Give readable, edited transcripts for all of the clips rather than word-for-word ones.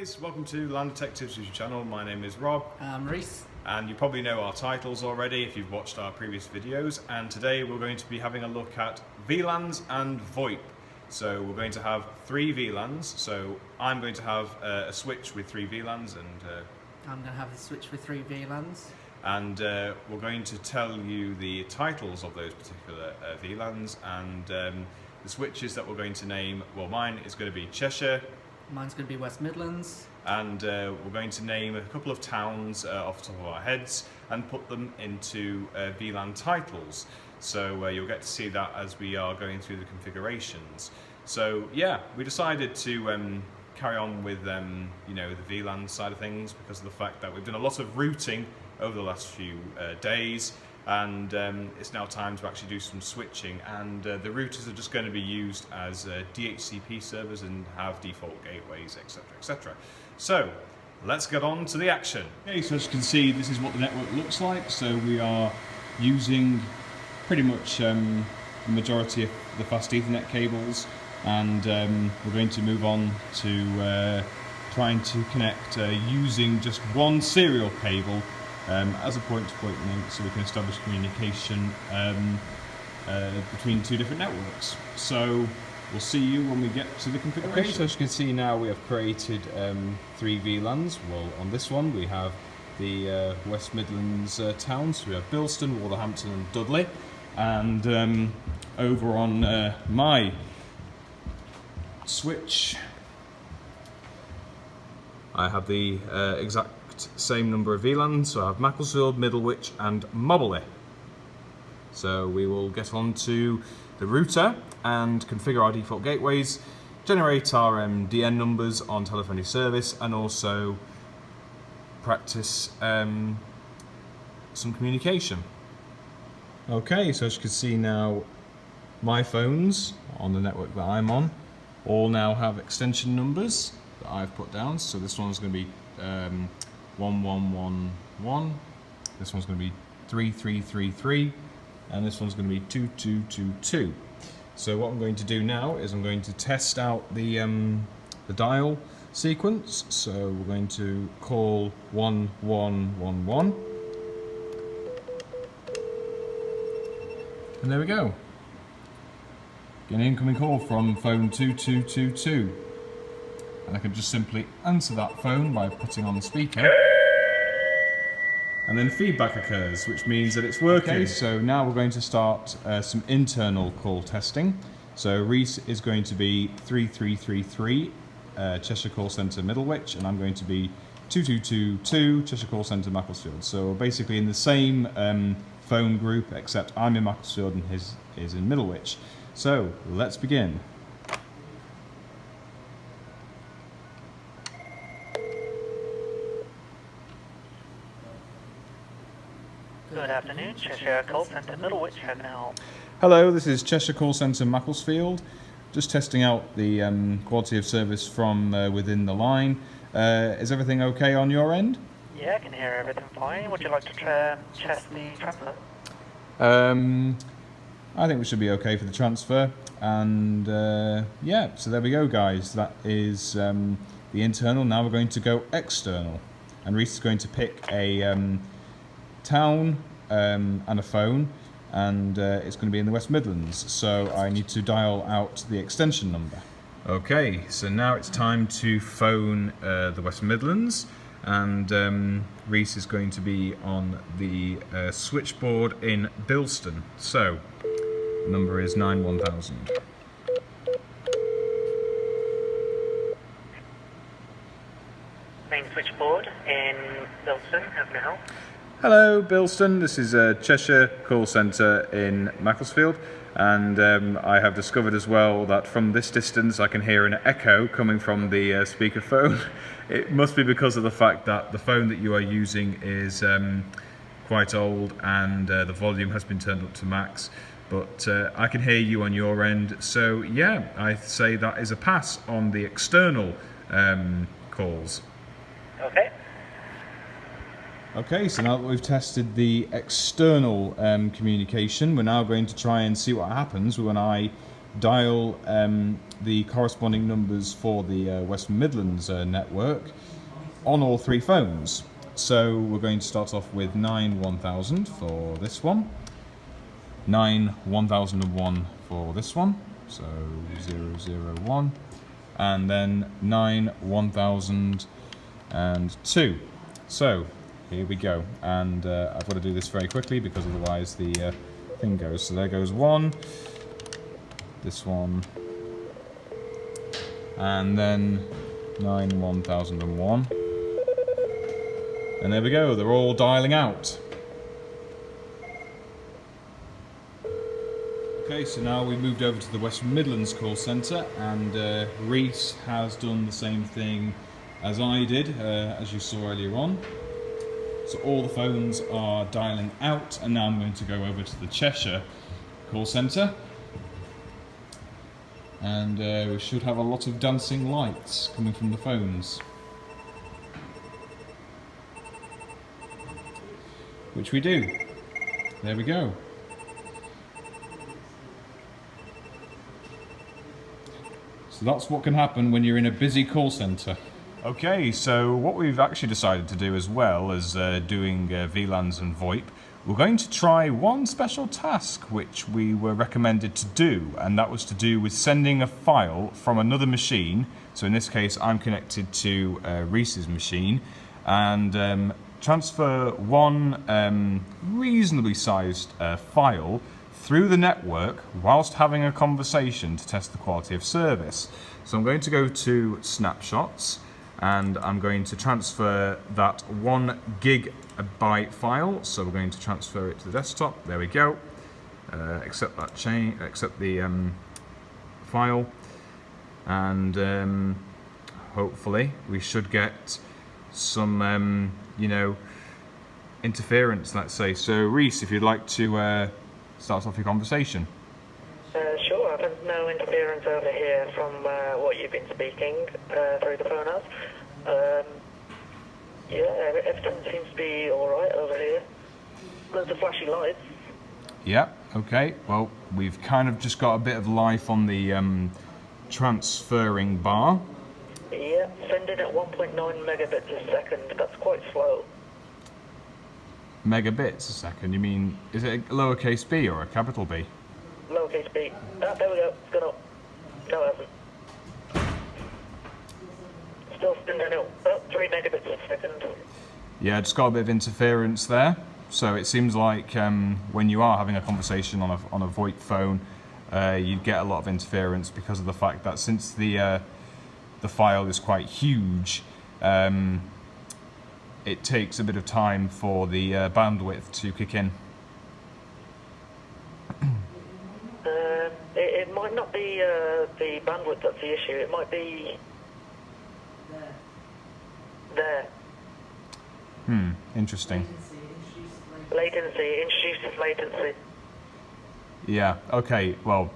guys, welcome to LAN Detectives YouTube channel. My name is Rob. I'm Reece. And you probably know our titles already if you've watched our previous videos. And today we're going to be having a look at VLANs and VoIP. So we're going to have 3 VLANs. So I'm going to have a switch with 3 VLANs and I'm going to have the switch with 3 VLANs. And we're going to tell you the titles of those particular VLANs and the switches that we're going to name. Well, mine is going to be Cheshire. Mine's going to be West Midlands. And we're going to name a couple of towns off the top of our heads and put them into VLAN titles. So you'll get to see that as we are going through the configurations. So yeah, we decided to carry on with you know, the VLAN side of things because of the fact that we've done a lot of routing over the last few days, and it's now time to actually do some switching, and the routers are just going to be used as DHCP servers and have default gateways, etc, etc. So let's get on to the action. Okay, so as you can see, this is what the network looks like. So we are using pretty much the majority of the fast Ethernet cables, and we're going to move on to trying to connect using just one serial cable as a point-to-point link, so we can establish communication between 2 different networks. So we'll see you when we get to the configuration. Okay, so as you can see now, we have created 3 VLANs. Well, on this one we have the West Midlands towns. So we have Bilston, Wolverhampton and Dudley. And over on my switch, I have the exact same number of VLANs, so I have Macclesfield, Middlewich and Mobberley. So we will get on to the router and configure our default gateways, generate our DN numbers on telephony service, and also practice some communication. Okay, so as you can see now, my phones on the network that I'm on all now have extension numbers that I've put down. So this one's going to be 1111, this one's going to be 3333, and this one's going to be 2222. So what I'm going to do now is I'm going to test out the dial sequence. So we're going to call 1111, and there we go. Get an incoming call from phone 2222. And I can just simply answer that phone by putting on the speaker. And then feedback occurs, which means that it's working. Okay, so now we're going to start some internal call testing. So Reece is going to be 3333, Cheshire Call Centre Middlewich, and I'm going to be 2222, Cheshire Call Centre Macclesfield. So we're basically in the same phone group, except I'm in Macclesfield and his is in Middlewich. So let's begin. Good afternoon, Cheshire Call Centre Middlewich, how can I help? Hello, this is Cheshire Call Centre Macclesfield. Just testing out the quality of service from within the line. Is everything okay on your end? Yeah, I can hear everything fine. Would you like to test the transfer? I think we should be okay for the transfer. And yeah, so there we go, guys. That is the internal. Now we're going to go external. And Reece is going to pick a town and a phone, and it's going to be in the West Midlands, so I need to dial out the extension number. Okay, so now it's time to phone the West Midlands, and Reece is going to be on the switchboard in Bilston. So the number is 91000. Main switchboard in Bilston, how can I help? Hello, Bilston. This is Cheshire Call Centre in Macclesfield, and I have discovered as well that from this distance I can hear an echo coming from the speakerphone. It must be because of the fact that the phone that you are using is quite old and the volume has been turned up to max, but I can hear you on your end. So yeah, I say that is a pass on the external calls. Okay. Okay, so now that we've tested the external communication, we're now going to try and see what happens when I dial the corresponding numbers for the West Midlands network on all three phones. So we're going to start off with 91000 for this one, 91001 for this one, so 001, and then 91002. So here we go, and I've got to do this very quickly because otherwise the thing goes. So there goes one, this one, and then 91001. And there we go, they're all dialing out. Okay, so now we moved over to the West Midlands call centre, and Reece has done the same thing as I did, as you saw earlier on. So all the phones are dialing out, and now I'm going to go over to the Cheshire call centre. And we should have a lot of dancing lights coming from the phones. Which we do. There we go. So that's what can happen when you're in a busy call centre. Okay, so what we've actually decided to do, as well as doing VLANs and VoIP, we're going to try one special task which we were recommended to do, and that was to do with sending a file from another machine. So in this case I'm connected to Reece's machine, and transfer one reasonably sized file through the network whilst having a conversation to test the quality of service. So I'm going to go to snapshots, and I'm going to transfer that 1 gigabyte file. So we're going to transfer it to the desktop. There we go. Accept that accept the file, and hopefully we should get some you know, interference, let's say. So Reece, if you'd like to start off your conversation. Sure, there's no interference over here from what you've been speaking through the phone house. Yeah, everything seems to be alright over here. There's the flashy lights. Yeah, okay. Well, we've kind of just got a bit of life on the transferring bar. Yeah, sending at 1.9 megabits a second. That's quite slow. Megabits a second? You mean, is it a lowercase b or a capital B? Lowercase b. Ah, there we go. It's gone up. No, it hasn't. Still sending at 3 megabits a second. Yeah, just got a bit of interference there. So it seems like when you are having a conversation on a VoIP phone, you get a lot of interference because of the fact that since the file is quite huge, it takes a bit of time for the bandwidth to kick in. It might not be the bandwidth that's the issue. It might be there. Interesting. Latency, introduces latency. Yeah, okay, well,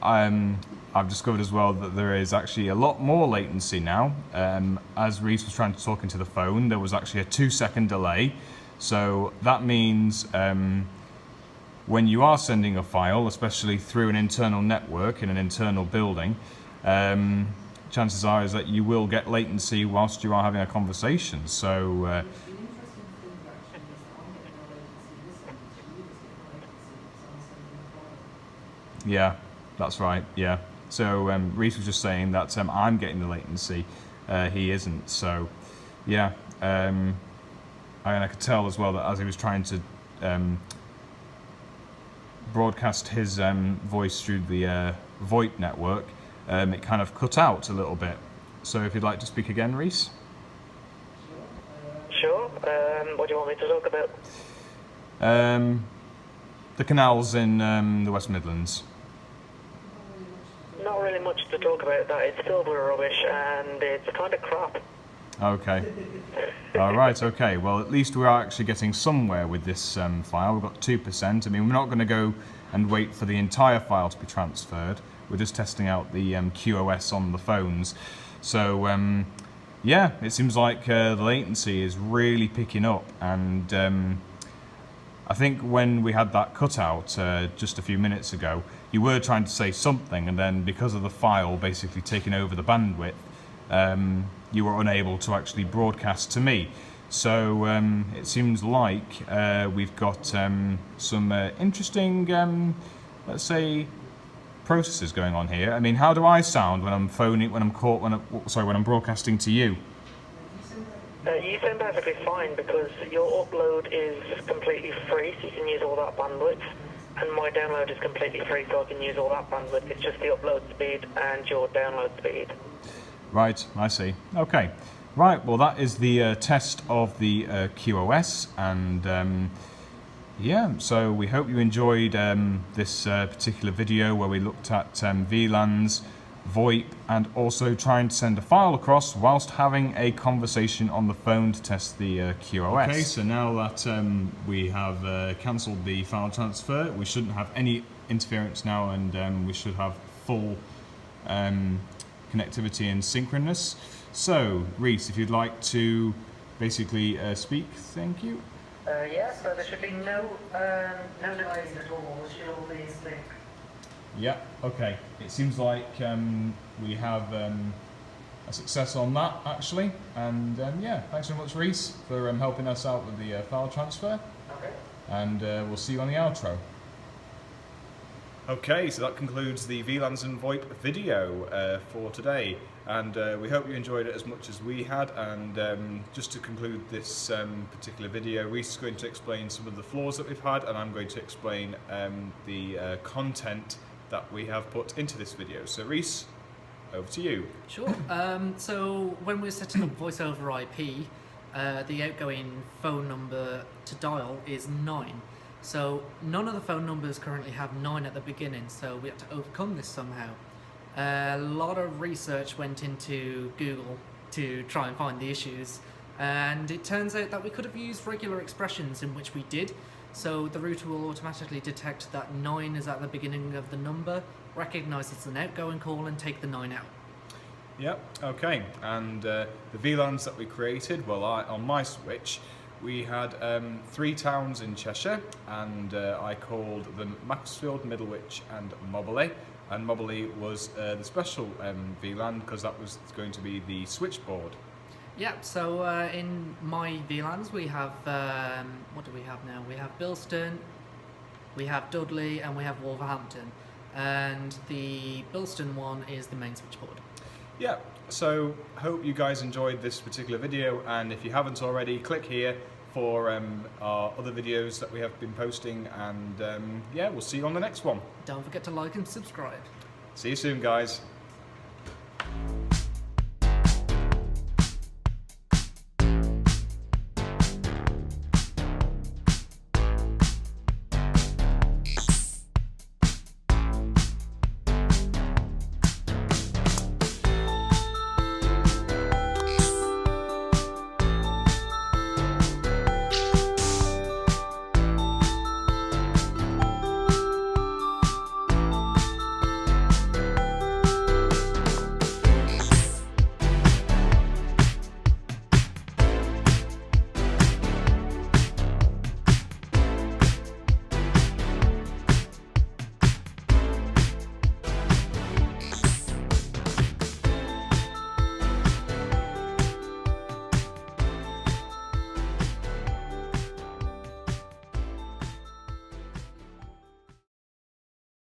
I've discovered as well that there is actually a lot more latency now. As Reece was trying to talk into the phone, there was actually a 2-second delay. So that means when you are sending a file, especially through an internal network in an internal building, chances are is that you will get latency whilst you are having a conversation. So yeah, that's right, yeah. So Reece was just saying that I'm getting the latency, he isn't. So yeah, and I could tell as well that as he was trying to broadcast his voice through the VoIP network, it kind of cut out a little bit. So if you'd like to speak again, Reece. Sure. What do you want me to talk about? The canals in the West Midlands. Not really much to talk about that. It's filled with rubbish and it's kind of crap. Okay. All right, okay. Well, at least we are actually getting somewhere with this file. We've got 2%. I mean, we're not going to go and wait for the entire file to be transferred. We're just testing out the QoS on the phones. So, yeah, it seems like the latency is really picking up, and I think when we had that cutout just a few minutes ago, you were trying to say something, and then because of the file basically taking over the bandwidth, you were unable to actually broadcast to me. So it seems like we've got some interesting, let's say, processes going on here. I mean, how do I sound when I'm when I'm broadcasting to you? You sound perfectly fine because your upload is completely free, so you can use all that bandwidth, and my download is completely free, so I can use all that bandwidth. It's just the upload speed and your download speed. Right, I see. Okay. Right, well that is the test of the QoS, and yeah, so we hope you enjoyed this particular video where we looked at VLANs, VoIP, and also trying to send a file across whilst having a conversation on the phone to test the QoS. Okay, so now that we have cancelled the file transfer, we shouldn't have any interference now, and we should have full connectivity and synchronous. So, Reece, if you'd like to basically speak, thank you. Yeah, so there should be no delays at all. She'll be sync. Yeah, okay. It seems like we have a success on that, actually. And yeah, thanks very much, Reece, for helping us out with the file transfer. Okay. And we'll see you on the outro. Okay, so that concludes the VLANs and VoIP video for today, and we hope you enjoyed it as much as we had. And just to conclude this particular video, Reece is going to explain some of the flaws that we've had, and I'm going to explain the content that we have put into this video. So Reece, over to you. Sure. So when we're setting up voice over IP, the outgoing phone number to dial is 9. So none of the phone numbers currently have 9 at the beginning, so we have to overcome this somehow. A lot of research went into Google to try and find the issues, and it turns out that we could have used regular expressions, in which we did. So the router will automatically detect that 9 is at the beginning of the number, recognise it's an outgoing call, and take the 9 out. Yep, okay. And the VLANs that we created, well, on my switch, we had 3 towns in Cheshire, and I called them Macclesfield, Middlewich and Mobberley. And Mobberley was the special VLAN because that was going to be the switchboard. Yeah, so in my VLANs we have, what do we have now? We have Bilston, we have Dudley, and we have Wolverhampton. And the Bilston one is the main switchboard. Yeah, so hope you guys enjoyed this particular video, and if you haven't already, click here for our other videos that we have been posting, and yeah, we'll see you on the next one. Don't forget to like and subscribe. See you soon, guys.